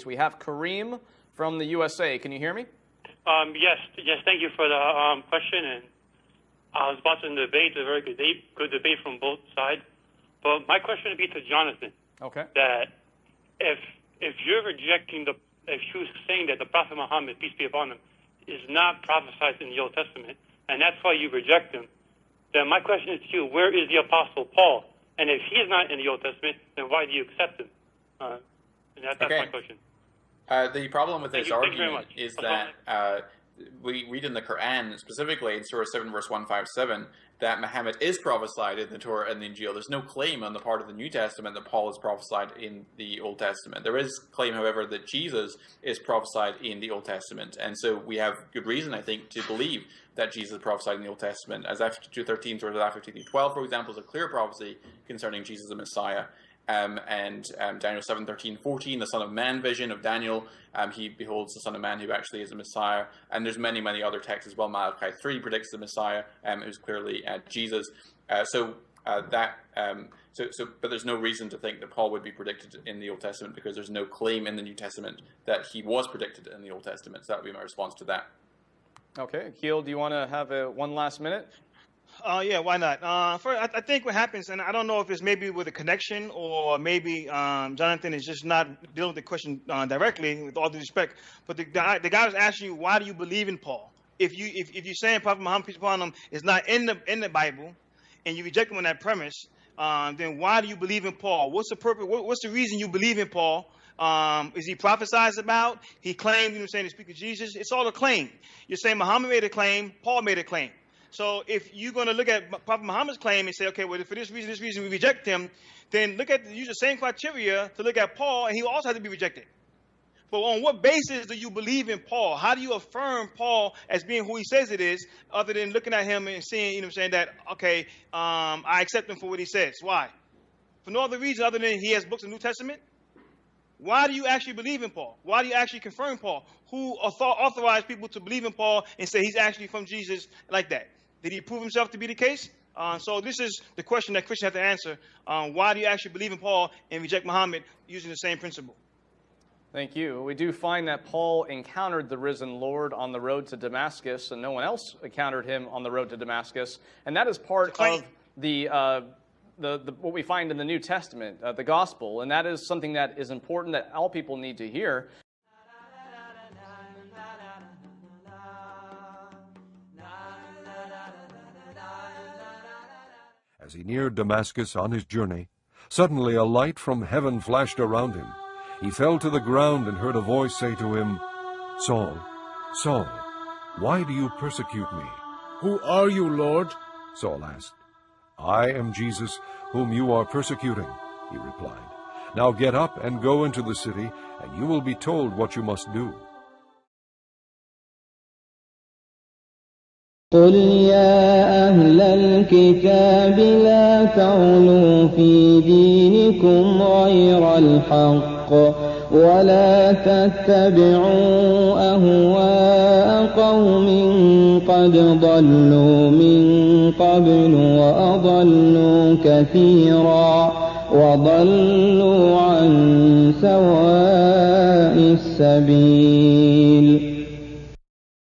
We have Kareem from the USA. Can you hear me? Yes. Thank you for the question. And I was watching the debate, a very good debate from both sides. But my question would be to Jonathan. Okay. That if you're rejecting if you're saying that the Prophet Muhammad, peace be upon him, is not prophesied in the Old Testament, and that's why you reject him, then my question is to you: where is the Apostle Paul? And if he is not in the Old Testament, then why do you accept him? And that's my question. The problem with this argument is that we read in the Quran, specifically in Surah 7, verse 157, that Muhammad is prophesied in the Torah and the Injil. There's no claim on the part of the New Testament that Paul is prophesied in the Old Testament. There is claim, however, that Jesus is prophesied in the Old Testament. And so we have good reason, I think, to believe that Jesus is prophesied in the Old Testament. As Isaiah 2:13 through Isaiah 15:12, for example, is a clear prophecy concerning Jesus the Messiah. Daniel 7:13-14, the Son of Man vision of Daniel, he beholds the Son of Man who actually is the Messiah. And there's many other texts as well. Malachi 3 predicts the Messiah, who's clearly Jesus. But there's no reason to think that Paul would be predicted in the Old Testament, because there's no claim in the New Testament that he was predicted in the Old Testament. So that would be my response to that. Okay, 𝐥𝐤𝐤, do you want to have one last minute? Yeah, why not? First, I think what happens, and I don't know if it's maybe with a connection or maybe Jonathan is just not dealing with the question directly, with all due respect. But the guy was asking you, why do you believe in Paul? If you're saying Prophet Muhammad, peace upon him, is not in the Bible, and you reject him on that premise, then why do you believe in Paul? What's the purpose? What's the reason you believe in Paul? Is he prophesied about? He claimed, to speak of Jesus. It's all a claim. You're saying Muhammad made a claim, Paul made a claim. So if you're going to look at Prophet Muhammad's claim and say, okay, well, for this reason we reject him, then use the same criteria to look at Paul, and he will also have to be rejected. But on what basis do you believe in Paul? How do you affirm Paul as being who he says it is, other than looking at him and seeing, that, okay, I accept him for what he says? Why? For no other reason other than he has books of the New Testament? Why do you actually believe in Paul? Why do you actually confirm Paul? Who authorized people to believe in Paul and say he's actually from Jesus like that? Did he prove himself to be the case? So this is the question that Christians have to answer. Why do you actually believe in Paul and reject Muhammad using the same principle? Thank you. We do find that Paul encountered the risen Lord on the road to Damascus, and no one else encountered him on the road to Damascus. And that is part of what we find in the New Testament, the gospel. And that is something that is important that all people need to hear. As he neared Damascus on his journey, suddenly a light from heaven flashed around him. He fell to the ground and heard a voice say to him, "Saul, Saul, why do you persecute me?" "Who are you, Lord?" Saul asked. "I am Jesus, whom you are persecuting," he replied. "Now get up and go into the city, and you will be told what you must do." قل يا أهل الكتاب لا تغلوا في دينكم غير الحق ولا تتبعوا أهواء قوم قد ضلوا من قبل وأضلوا كثيرا وضلوا عن سواء السبيل